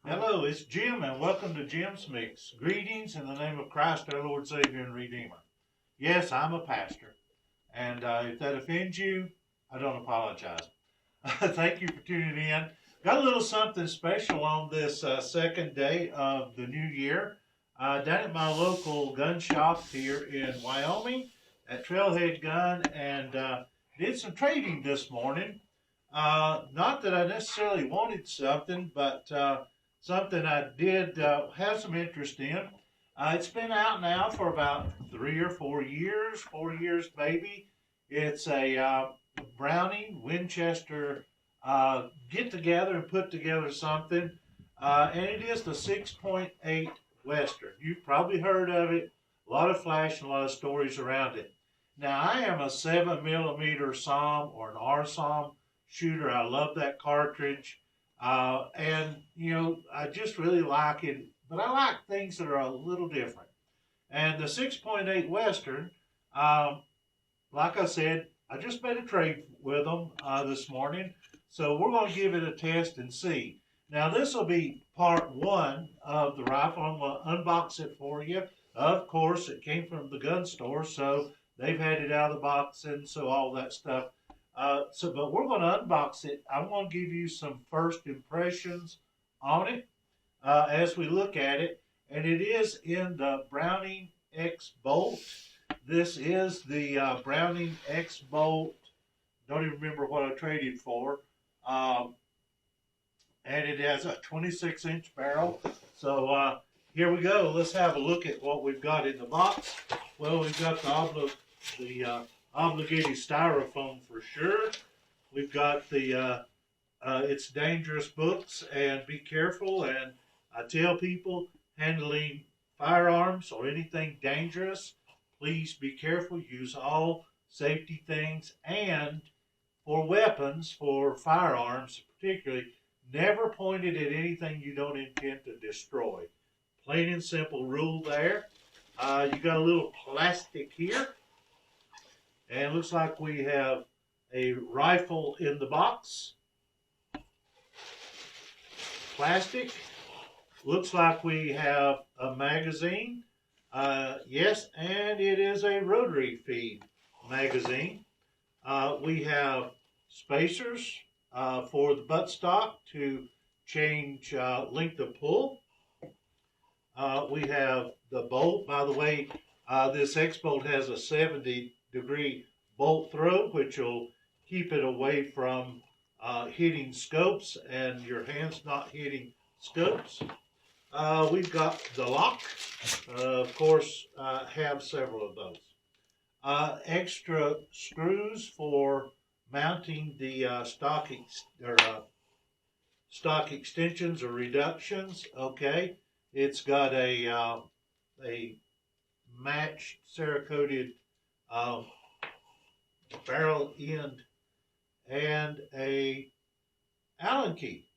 Hello, it's Jim, and welcome to Jim's Mix. Greetings in the name of Christ, our Lord, Savior, and Redeemer. Yes, I'm a pastor, and if that offends you, I don't apologize. Thank you for tuning in. Got a little something special on this second day of the new year. Down at my local gun shop here in Wyoming at Trailhead Gun, and did some trading this morning. Not that I necessarily wanted something, but something I did have some interest in. It's been out now for about 3 or 4 years, 4 years maybe. It's a Browning Winchester get together and put together something, and it is the 6.8 Western. You've probably heard of it. A lot of flash and a lot of stories around it. Now, I am a 7mm SOM or an RSOM shooter. I love that cartridge. And, I just really like it. But I like things that are a little different. And the 6.8 Western, like I said, I just made a trade with them this morning. So we're going to give it a test and see. Now, this will be part one of the rifle. I'm going to unbox it for you. Of course, it came from the gun store, so they've had it out of the box and so all that stuff. But we're going to unbox it. I'm going to give you some first impressions on it as we look at it. And it is in the Browning X Bolt. This is the Browning X Bolt. Don't even remember what I traded for. And it has a 26-inch barrel. So here we go. Let's have a look at what we've got in the box. Well, we've got the obligated styrofoam for sure. We've got the It's Dangerous books, and be careful. And I tell people handling firearms or anything dangerous, please be careful. Use all safety things. And for weapons, for firearms particularly, never point it at anything you don't intend to destroy. Plain and simple rule there. You got a little plastic here. And it looks like we have a rifle in the box. Plastic. Looks like we have a magazine. Yes, and it is a rotary feed magazine. We have spacers for the buttstock to change length of pull. We have the bolt. By the way, this X-Bolt has a 70-degree bolt throw, which will keep it away from hitting scopes and your hands not hitting scopes. We've got the lock. Of course, have several of those. Extra screws for mounting the stock extensions or reductions. Okay, it's got a matched Cerakoted barrel end and a Allen key.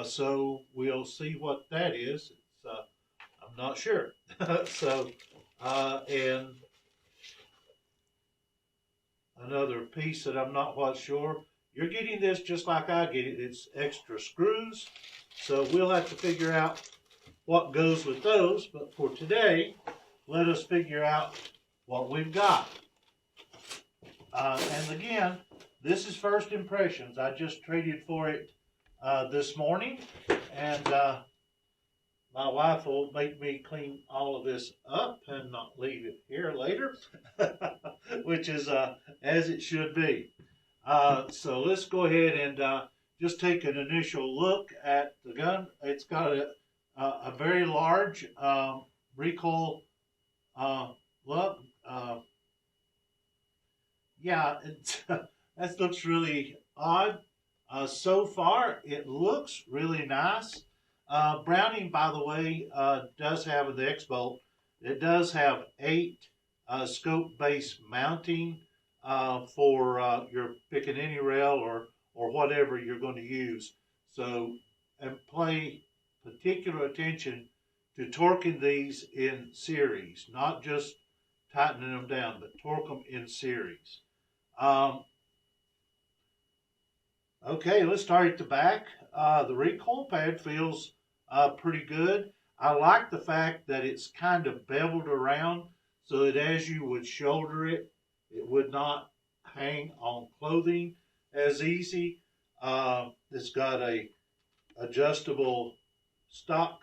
So we'll see what that is. I'm not sure. And another piece that I'm not quite sure. You're getting this just like I get it. It's extra screws. So we'll have to figure out what goes with those. But for today, let us figure out what we've got. And again, this is first impressions. I just traded for it this morning. And my wife will make me clean all of this up and not leave it here later, which is as it should be. So let's go ahead and just take an initial look at the gun. It's got a very large recoil look. Yeah, that looks really odd. So far, it looks really nice. Browning, by the way, does have the X-Bolt. It does have 8 scope-based mounting for your picking any rail or whatever you're going to use. So, and pay particular attention to torquing these in series, not just tightening them down, but torque them in series. Okay, let's start at the back. The recoil pad feels pretty good. I like the fact that it's kind of beveled around so that as you would shoulder it, it would not hang on clothing as easy. It's got a adjustable stock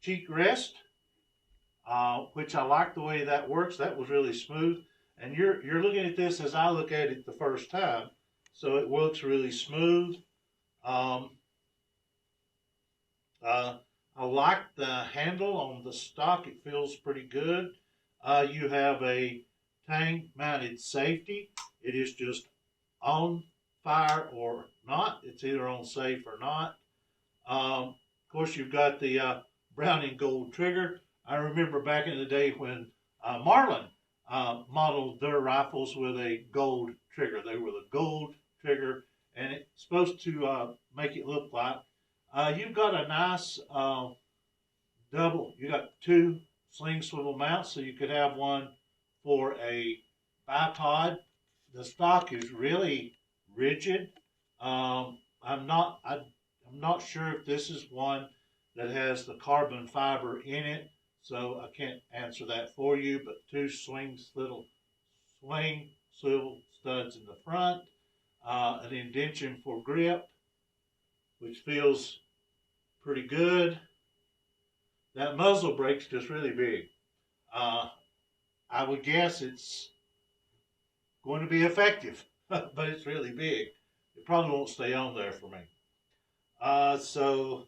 cheek rest, which I like the way that works. That was really smooth. And you're looking at this as I look at it the first time, so it looks really smooth. Um, I like the handle on the stock. It feels pretty good. You have a tang mounted safety. It is just on fire or not. It's either on safe or not. Of course, you've got the brown and gold trigger. I remember back in the day when Marlin modeled their rifles with a gold trigger. They were the gold trigger, and it's supposed to make it look like you've got a nice double. You got two sling swivel mounts, so you could have one for a bipod. The stock is really rigid. I'm not sure if this is one that has the carbon fiber in it, so I can't answer that for you. But two little swing swivel studs in the front, an indention for grip, which feels pretty good. That muzzle brake's just really big. I would guess it's going to be effective, but it's really big. It probably won't stay on there for me. So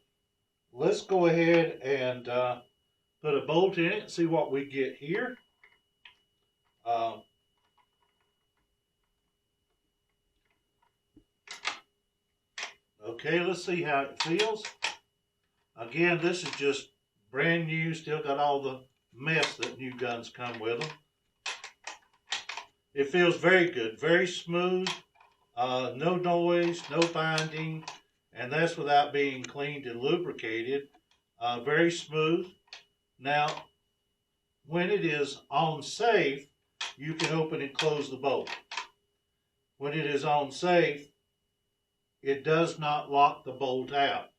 let's go ahead and put a bolt in it and see what we get here. Okay, let's see how it feels. Again, this is just brand new, still got all the mess that new guns come with them. It feels very good, very smooth, no noise, no binding, and that's without being cleaned and lubricated. Very smooth. Now, when it is on safe, you can open and close the bolt. When it is on safe, it does not lock the bolt out,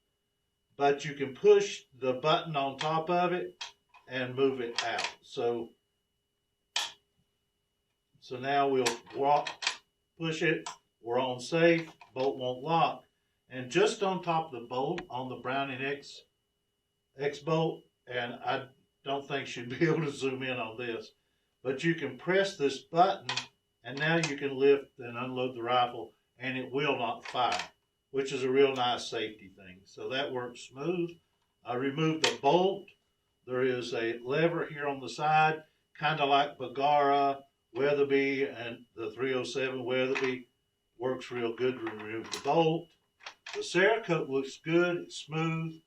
but you can push the button on top of it and move it out. So now we'll push it, we're on safe, bolt won't lock. And just on top of the bolt, on the Browning X bolt, and I don't think you'd be able to zoom in on this, but you can press this button and now you can lift and unload the rifle and it will not fire, which is a real nice safety thing. So that works smooth. I removed the bolt. There is a lever here on the side, kind of like Bergara, Weatherby, and the 307 Weatherby. Works real good to remove the bolt. The Cerakote looks good, it's smooth.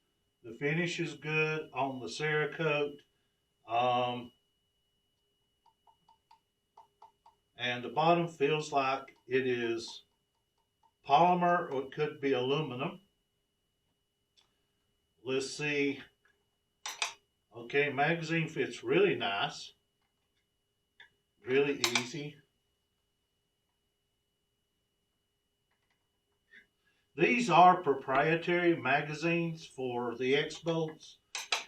The finish is good on the Cerakote. And the bottom feels like it is polymer or it could be aluminum. Let's see. Okay, magazine fits really nice. Really easy. These are proprietary magazines for the X-Bolts,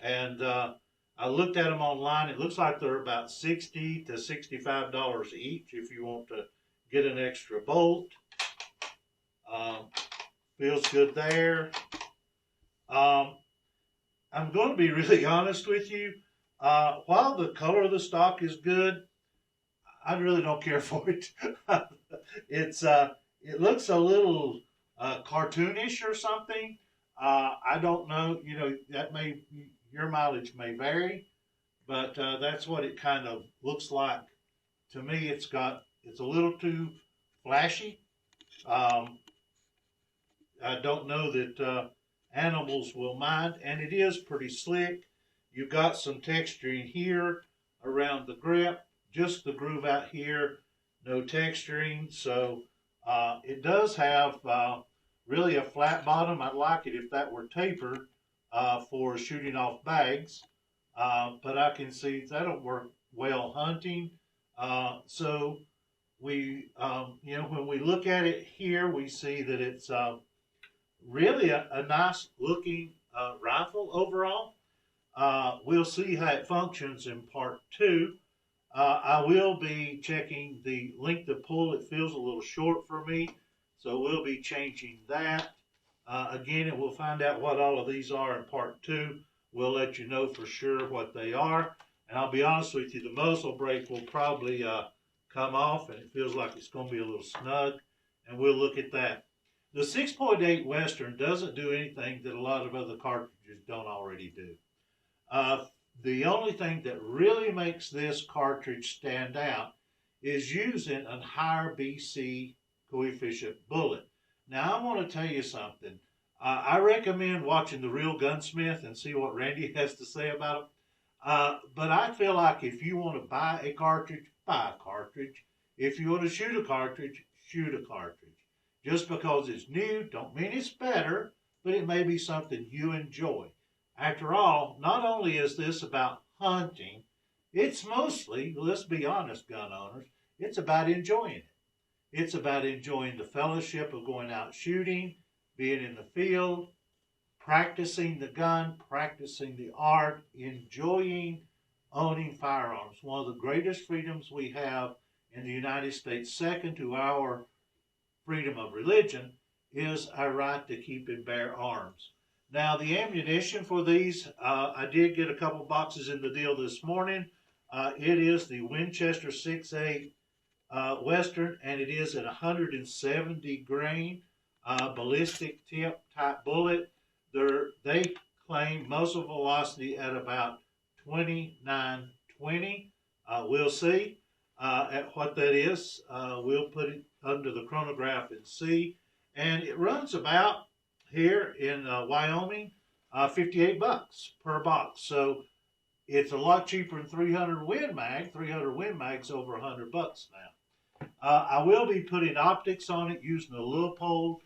and I looked at them online. It looks like they're about $60 to $65 each if you want to get an extra bolt. Feels good there. I'm going to be really honest with you. While the color of the stock is good, I really don't care for it. It looks a little cartoonish or something. I don't know. You know, your mileage may vary, but that's what it kind of looks like to me. It's a little too flashy. I don't know that animals will mind, and it is pretty slick. You've got some texturing here around the grip, just the groove out here, no texturing. So it does have really a flat bottom. I'd like it if that were tapered for shooting off bags, but I can see that'll work well hunting. So we, when we look at it here, we see that it's really a nice looking rifle overall. We'll see how it functions in part 2. I will be checking the length of pull. It feels a little short for me, so we'll be changing that. Again, it will find out what all of these are in part 2. We'll let you know for sure what they are. And I'll be honest with you, the muzzle brake will probably come off, and it feels like it's going to be a little snug, and we'll look at that. The 6.8 Western doesn't do anything that a lot of other cartridges don't already do. The only thing that really makes this cartridge stand out is using a higher BC coefficient bullet. Now, I want to tell you something. I recommend watching The Real Gunsmith and see what Randy has to say about it. But I feel like if you want to buy a cartridge, buy a cartridge. If you want to shoot a cartridge, shoot a cartridge. Just because it's new, don't mean it's better, but it may be something you enjoy. After all, not only is this about hunting, it's mostly, let's be honest, gun owners, it's about enjoying it. It's about enjoying the fellowship of going out shooting, being in the field, practicing the gun, practicing the art, enjoying owning firearms. One of the greatest freedoms we have in the United States, second to our freedom of religion, is our right to keep and bear arms. Now, the ammunition for these, I did get a couple boxes in the deal this morning. It is the Winchester 6.8 Western, and it is at 170 grain ballistic tip type bullet. They claim muzzle velocity at about 2920. We'll see at what that is. We'll put it under the chronograph and see. And it runs about, here in Wyoming, $58 per box. So it's a lot cheaper than 300 Win Mag. 300 Win Mag's over $100 now. I will be putting optics on it using a Leupold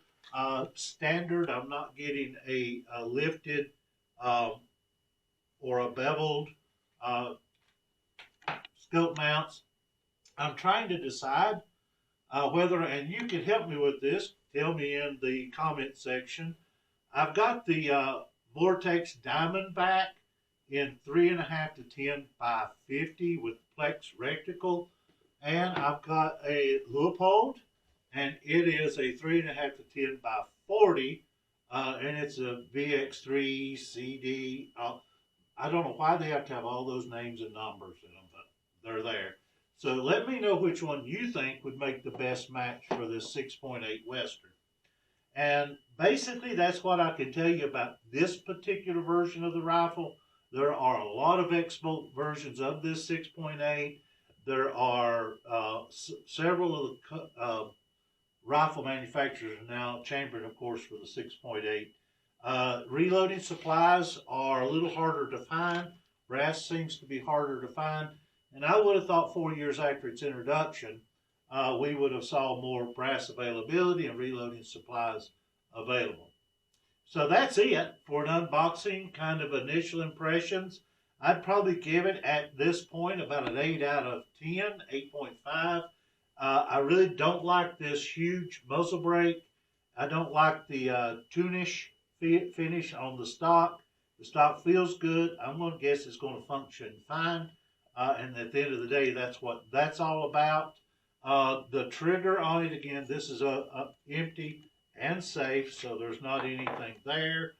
standard. I'm not getting a lifted or a beveled scope mounts. I'm trying to decide whether, and you can help me with this, tell me in the comment section. I've got the Vortex Diamondback in 3.5 to 10 by 50 with Plex reticle, and I've got a Leupold, and it is a 3.5 to 10 by 40, and it's a VX3 CD. I don't know why they have to have all those names and numbers in them, but they're there. So let me know which one you think would make the best match for this 6.8 Western. And basically, that's what I can tell you about this particular version of the rifle. There are a lot of expo versions of this 6.8. There are several of the rifle manufacturers are now chambered, of course, for the 6.8. Reloading supplies are a little harder to find. Brass seems to be harder to find. And I would have thought 4 years after its introduction, we would have saw more brass availability and reloading supplies available. So that's it for an unboxing, kind of initial impressions. I'd probably give it at this point about an 8 out of 10, 8.5. I really don't like this huge muzzle brake. I don't like the tunish finish on the stock. The stock feels good. I'm going to guess it's going to function fine. And at the end of the day, that's what that's all about. The trigger on it, again, this is empty and safe, so there's not anything there.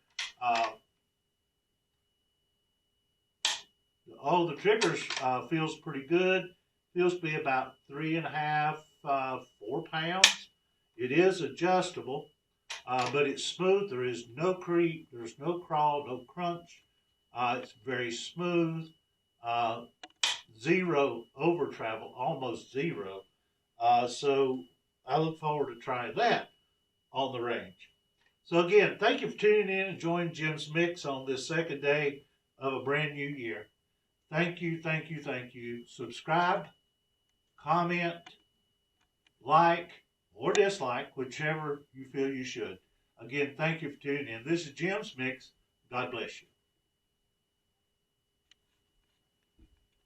The triggers feels pretty good. Feels to be about 3.5, 4 pounds. It is adjustable, but it's smooth. There is no creep, there's no crawl, no crunch. It's very smooth. Zero over travel, almost zero. So I look forward to trying that on the range. So again, thank you for tuning in and joining Jim's Mix on this second day of a brand new year. Thank you, thank you, thank you. Subscribe, comment, like, or dislike, whichever you feel you should. Again, thank you for tuning in. This is Jim's Mix. God bless you.